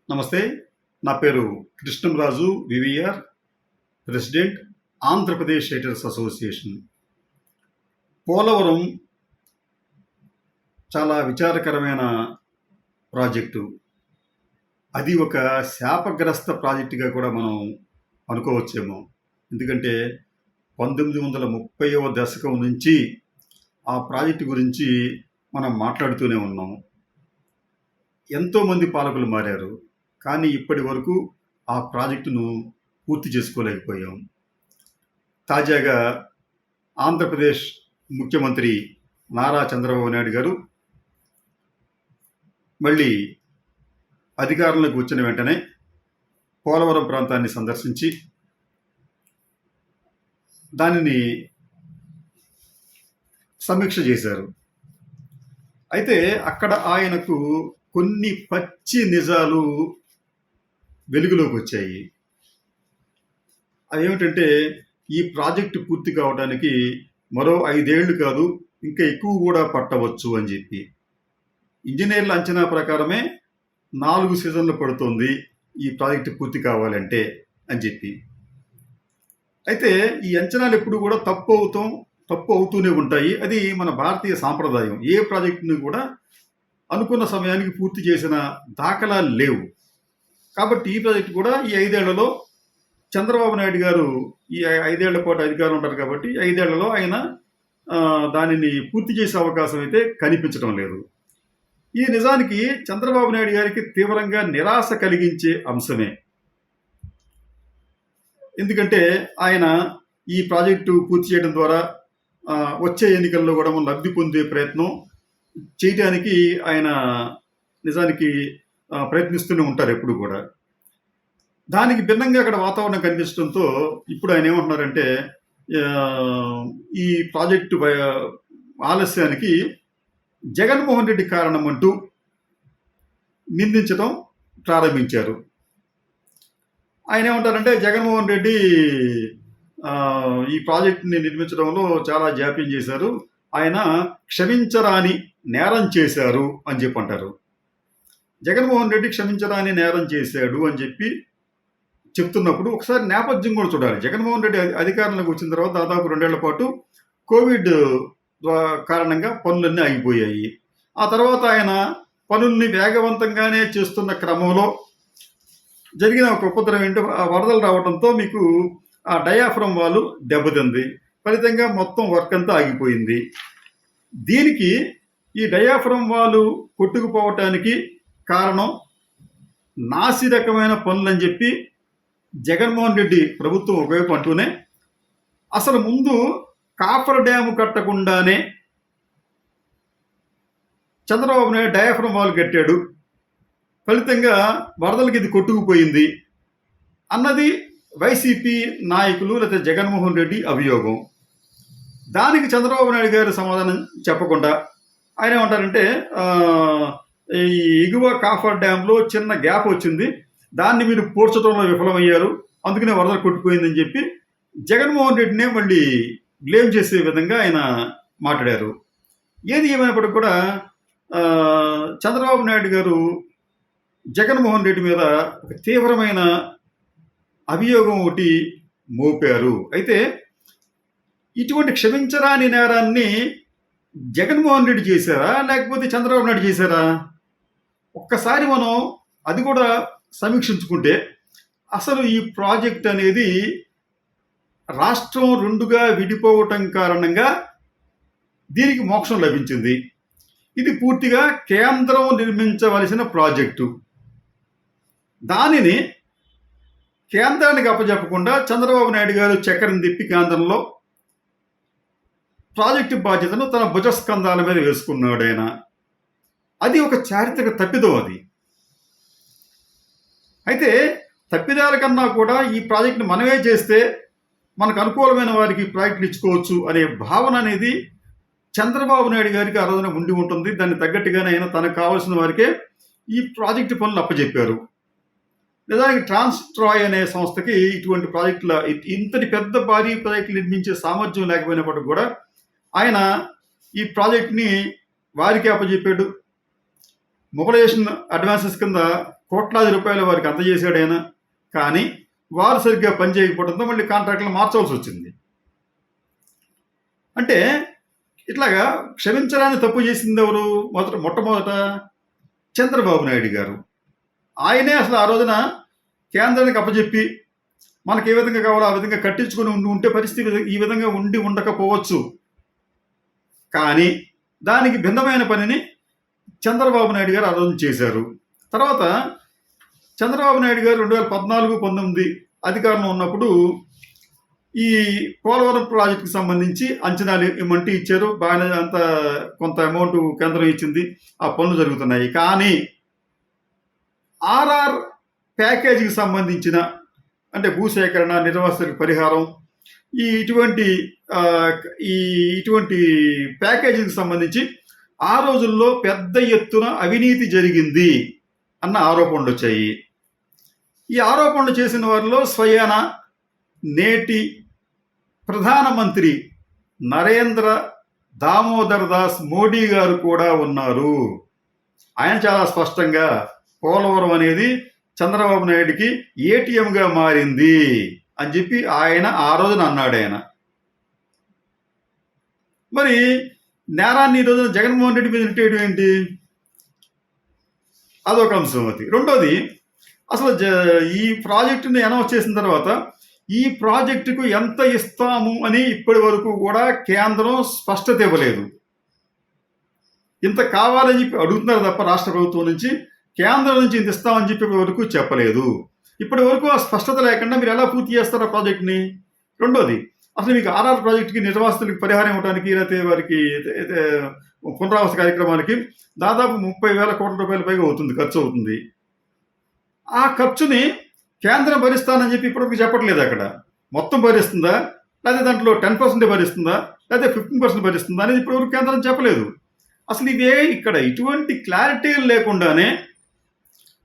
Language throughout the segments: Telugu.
నమస్తే. నా పేరు Krishnamraju VVR, president, Andhra Pradesh writers association. Polavaram చాలా విచారకరమైన ప్రాజెక్టు. అది ఒక శాపగ్రస్త ప్రాజెక్టుగా కూడా మనం అనుకోవచ్చేమో. ఎందుకంటే 1930వ దశకం నుంచి ఆ ప్రాజెక్టు గురించి మనం మాట్లాడుతూనే ఉన్నాము. ఎంతోమంది పాలకులు మారారు, కానీ ఇప్పటి వరకు ఆ ప్రాజెక్టును పూర్తి చేసుకోలేకపోయాం. తాజాగా ఆంధ్రప్రదేశ్ ముఖ్యమంత్రి నారా చంద్రబాబు నాయుడు గారు మళ్ళీ అధికారంలోకి వచ్చిన వెంటనే పోలవరం ప్రాంతాన్ని సందర్శించి దానిని సమీక్ష చేశారు. అయితే అక్కడ ఆయనకు కొన్ని పచ్చి నిజాలు వెలుగులోకి వచ్చాయి. అదేమిటంటే, ఈ ప్రాజెక్టు పూర్తి కావడానికి మరో 5 ఏళ్ళు కాదు, ఇంకా ఎక్కువ కూడా పట్టవచ్చు అని చెప్పి. ఇంజనీర్ల అంచనా ప్రకారమే 4 సీజన్లు పడుతుంది ఈ ప్రాజెక్టు పూర్తి కావాలంటే అని చెప్పి. అయితే ఈ అంచనాలు ఎప్పుడు కూడా తప్పు అవుతూనే ఉంటాయి. అది మన భారతీయ సాంప్రదాయం. ఏ ప్రాజెక్టుని కూడా అనుకున్న సమయానికి పూర్తి చేసిన దాఖలాలు లేవు. కాబట్టి ఈ ప్రాజెక్టు కూడా ఈ 5 ఏళ్లలో చంద్రబాబు నాయుడు గారు ఈ 5 ఏళ్ల పాటు అధికారం ఉంటారు కాబట్టి 5 ఏళ్లలో ఆయన దానిని పూర్తి చేసే అవకాశం అయితే కనిపించడం లేదు. ఈ నిజానికి చంద్రబాబు నాయుడు గారికి తీవ్రంగా నిరాశ కలిగించే అంశమే. ఎందుకంటే ఆయన ఈ ప్రాజెక్టు పూర్తి చేయడం ద్వారా వచ్చే ఎన్నికల్లో కూడా మనం లబ్ధి పొందే ప్రయత్నం చేయడానికి ఆయన నిజానికి ప్రయత్నిస్తూనే ఉంటారు ఎప్పుడు కూడా. దానికి భిన్నంగా అక్కడ వాతావరణం కనిపించడంతో ఇప్పుడు ఆయన ఏమంటున్నారంటే, ఈ ప్రాజెక్టు ఆలస్యానికి జగన్మోహన్ రెడ్డి కారణం అంటూ నిందించడం ప్రారంభించారు. ఆయన ఏమంటారంటే, జగన్మోహన్ రెడ్డి ఈ ప్రాజెక్టుని నిర్మించడంలో చాలా జాప్యం చేశారు, ఆయన క్షమించరాని నేరం చేశారు అని చెప్పి అంటారు. జగన్మోహన్ రెడ్డి క్షమించరాని నేరం చేశాడు అని చెప్పి చెప్తున్నప్పుడు ఒకసారి నేపథ్యం కూడా చూడాలి. జగన్మోహన్ రెడ్డి అధికారంలోకి వచ్చిన తర్వాత దాదాపు 2 ఏళ్ల పాటు కోవిడ్ కారణంగా పనులన్నీ ఆగిపోయాయి. ఆ తర్వాత ఆయన పనుల్ని వేగవంతంగానే చేస్తున్న క్రమంలో జరిగిన ఒక ఉపద్రవం ఏంటో, వరదలు రావడంతో మీకు ఆ డయాఫ్రమ్ వాల్ దెబ్బతింది. ఫలితంగా మొత్తం వర్క్ అంతా ఆగిపోయింది. దీనికి ఈ డయాఫ్రమ్ వాల్ కొట్టుకుపోవటానికి కారణం నాసి రకమైన పనులని చెప్పి జగన్మోహన్ రెడ్డి ప్రభుత్వం ఒకవైపు అంటూనే, అసలు ముందు కాఫర్ డ్యాము కట్టకుండానే చంద్రబాబు నాయుడు డయాఫ్రమ్ వాల్ కట్టాడు, ఫలితంగా వరదలకి ఇది కొట్టుకుపోయింది అన్నది వైసీపీ నాయకులు లేదా జగన్మోహన్ రెడ్డి అభియోగం. దానికి చంద్రబాబు నాయుడు గారు సమాధానం చెప్పకుండా ఆయన ఏమంటారంటే, ఈ ఎగువ కాఫర్ డ్యాంలో చిన్న గ్యాప్ వచ్చింది, దాన్ని మీరు పూడ్చడంలో విఫలమయ్యారు, అందుకనే వరదలు కొట్టుకుపోయిందని చెప్పి జగన్మోహన్ రెడ్డినే మళ్ళీ బ్లేమ్ చేసే విధంగా ఆయన మాట్లాడారు. ఏది ఏమైనప్పటికీ కూడా చంద్రబాబు నాయుడు గారు జగన్మోహన్ రెడ్డి మీద ఒక తీవ్రమైన అభియోగం ఒకటి మోపారు. అయితే ఇటువంటి క్షమించరాని నేరాన్ని జగన్మోహన్ రెడ్డి చేశారా, లేకపోతే చంద్రబాబు నాయుడు చేశారా? ఒక్కసారి మనం అది కూడా సమీక్షించుకుంటే, అసలు ఈ ప్రాజెక్ట్ అనేది రాష్ట్రం 2గా విడిపోవటం కారణంగా దీనికి మోక్షం లభించింది. ఇది పూర్తిగా కేంద్రం నిర్మించవలసిన ప్రాజెక్టు. దానిని కేంద్రానికి అప్పచెప్పకుండా చంద్రబాబు నాయుడు గారు చక్రం తిప్పి కేంద్రంలో ప్రాజెక్టు బాధ్యతను తన భుజస్కంధాల మీద వేసుకున్నాడు ఆయన. అది ఒక చారిత్రక తప్పిదం అది. అయితే తప్పిదాల కన్నా కూడా ఈ ప్రాజెక్టును మనమే చేస్తే మనకు అనుకూలమైన వారికి ప్రాజెక్టులు ఇచ్చుకోవచ్చు అనే భావన అనేది చంద్రబాబు నాయుడు గారికి ఆ రోజున ఉండి ఉంటుంది. దాన్ని తగ్గట్టుగానే ఆయన తనకు కావాల్సిన వారికే ఈ ప్రాజెక్టు పనులు అప్పచెప్పారు. నిజానికి ట్రాన్స్ట్రాయ్ అనే సంస్థకి ఇటువంటి ప్రాజెక్టుల ఇంతటి పెద్ద భారీ ప్రాజెక్టులు నిర్మించే సామర్థ్యం లేకపోయినప్పటికీ కూడా ఆయన ఈ ప్రాజెక్ట్ని వారికి అప్పచెప్పాడు. మొబిలైజేషన్ అడ్వాన్సెస్ కింద కోట్లాది రూపాయలు వారికి అందజేశాడు ఆయన. కానీ వారు సరిగ్గా పనిచేయకపోవడంతో మళ్ళీ కాంట్రాక్టులు మార్చవలసి వచ్చింది. అంటే ఇట్లాగా క్షమించరాని తప్పు చేసింది ఎవరు? మొట్టమొదట చంద్రబాబు నాయుడు గారు. ఆయనే అసలు ఆ రోజున కేంద్రానికి అప్పచెప్పి మనకు ఏ విధంగా కావాలో ఆ విధంగా కట్టించుకొని ఉంటే పరిస్థితి ఈ విధంగా ఉండకపోవచ్చు. కానీ దానికి భిన్నమైన పనిని చంద్రబాబు నాయుడు గారు ఆ రోజు చేశారు. తర్వాత చంద్రబాబు నాయుడు గారు 2014-19 అధికారంలో ఉన్నప్పుడు ఈ పోలవరం ప్రాజెక్టుకి సంబంధించి అంచనాలు ఇమ్మంటే ఇచ్చారు. బాగానే అంత కొంత అమౌంట్ కేంద్రం ఇచ్చింది. ఆ పనులు జరుగుతున్నాయి. కానీ ఆర్ఆర్ ప్యాకేజీకి సంబంధించిన అంటే భూసేకరణ, నిర్వాసితుల పరిహారం ఇటువంటి ప్యాకేజీకి సంబంధించి ఆ రోజుల్లో పెద్ద ఎత్తున అవినీతి జరిగింది అన్న ఆరోపణలు వచ్చాయి. ఈ ఆరోపణలు చేసిన వారిలో స్వయాన నేటి ప్రధానమంత్రి నరేంద్ర దామోదర్ దాస్ మోడీ గారు కూడా ఉన్నారు. ఆయన చాలా స్పష్టంగా పోలవరం అనేది చంద్రబాబు నాయుడికి ఏటీఎంగా మారింది అని చెప్పి ఆయన ఆ రోజున అన్నాడు. ఆయన మరి నేరాన్ని ఈ రోజున జగన్మోహన్ రెడ్డి మీద నెట్టేయడం ఏంటి? అదొక అంశం. అది రెండోది, అసలు ఈ ప్రాజెక్టుని అనౌన్స్ చేసిన తర్వాత ఈ ప్రాజెక్టుకు ఎంత ఇస్తాము అని ఇప్పటి వరకు కూడా కేంద్రం స్పష్టత ఇవ్వలేదు. ఇంత కావాలని చెప్పి అడుగుతున్నారు తప్ప రాష్ట్ర ప్రభుత్వం నుంచి కేంద్రం నుంచి ఇంత ఇస్తామని చెప్పి ఇప్పటి వరకు చెప్పలేదు. ఇప్పటి వరకు ఆ స్పష్టత లేకుండా మీరు ఎలా పూర్తి చేస్తారు ఆ ప్రాజెక్ట్ని? రెండోది, అసలు మీకు ఆర్ఆర్ ప్రాజెక్టుకి నిర్వాసితులకి పరిహారం ఇవ్వడానికి లేకపోతే వారికి పునరావాస కార్యక్రమాలకి దాదాపు 30,000 కోట్ల రూపాయల పైగా అవుతుంది, ఖర్చు అవుతుంది. ఆ ఖర్చుని కేంద్రం భరిస్తానని చెప్పి ఇప్పటివరకు చెప్పట్లేదు. అక్కడ మొత్తం భరిస్తుందా, లేదా దాంట్లో 10% భరిస్తుందా, లేదా 15% భరిస్తుందా అనేది ఇప్పటివరకు కేంద్రం చెప్పలేదు. అసలు ఇదే ఇక్కడ ఇటువంటి క్లారిటీ లేకుండానే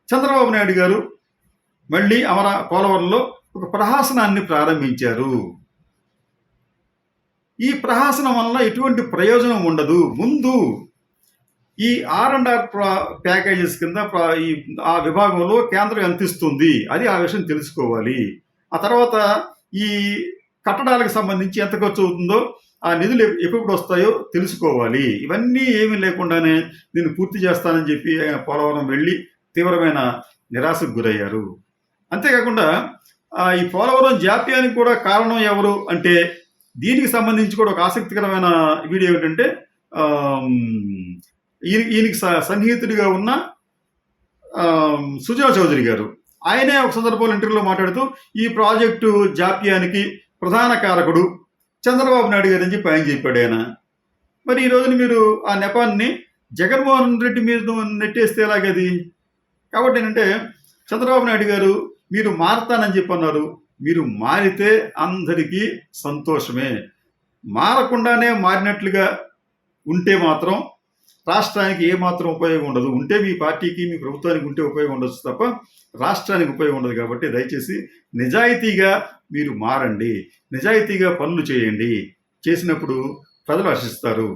చంద్రబాబు నాయుడు గారు మళ్ళీ పోలవరంలో ఒక ప్రహసనాన్ని ప్రారంభించారు. ఈ ప్రహసనం వల్ల ఎటువంటి ప్రయోజనం ఉండదు. ముందు ఈ R&R ప్యాకేజెస్ కింద ఆ విభాగంలో కేంద్రం ఎంత ఇస్తుంది అది ఆ విషయం తెలుసుకోవాలి. ఆ తర్వాత ఈ కట్టడాలకు సంబంధించి ఎంత ఖర్చు అవుతుందో, ఆ నిధులు ఎప్పుడు వస్తాయో తెలుసుకోవాలి. ఇవన్నీ ఏమీ లేకుండానే దీన్ని పూర్తి చేస్తానని చెప్పి ఆయన పోలవరం వెళ్ళి తీవ్రమైన నిరాశకు గురయ్యారు. అంతేకాకుండా ఈ పోలవరం జాప్యానికి కూడా కారణం ఎవరు అంటే, దీనికి సంబంధించి కూడా ఒక ఆసక్తికరమైన వీడియో ఏమిటంటే, ఈయనకి సన్నిహితుడిగా ఉన్న సుజనా చౌదరి గారు, ఆయనే ఒక సందర్భంలో ఇంటర్వ్యూలో మాట్లాడుతూ ఈ ప్రాజెక్టు జాప్యానికి ప్రధాన కారకుడు చంద్రబాబు నాయుడు గారు అని చెప్పి ఆయన చెప్పాడు. ఆయన మరి ఈ రోజున మీరు ఆ నెపాన్ని జగన్మోహన్ రెడ్డి మీద నెట్టేస్తే ఎలాగది? కాబట్టి ఏంటంటే, చంద్రబాబు నాయుడు గారు మీరు మారతానని చెప్పి అన్నారు. మీరు మారితే అందరికీ సంతోషమే. మారకుండానే మారినట్లుగా ఉంటే మాత్రం రాష్ట్రానికి ఏమాత్రం ఉపయోగం ఉండదు. ఉంటే మీ పార్టీకి, మీ ప్రభుత్వానికి ఉంటే ఉపయోగం ఉండొచ్చు తప్ప రాష్ట్రానికి ఉపయోగం ఉండదు. కాబట్టి దయచేసి నిజాయితీగా మీరు మారండి, నిజాయితీగా పనులు చేయండి. చేసినప్పుడు ప్రజలు హర్షిస్తారు.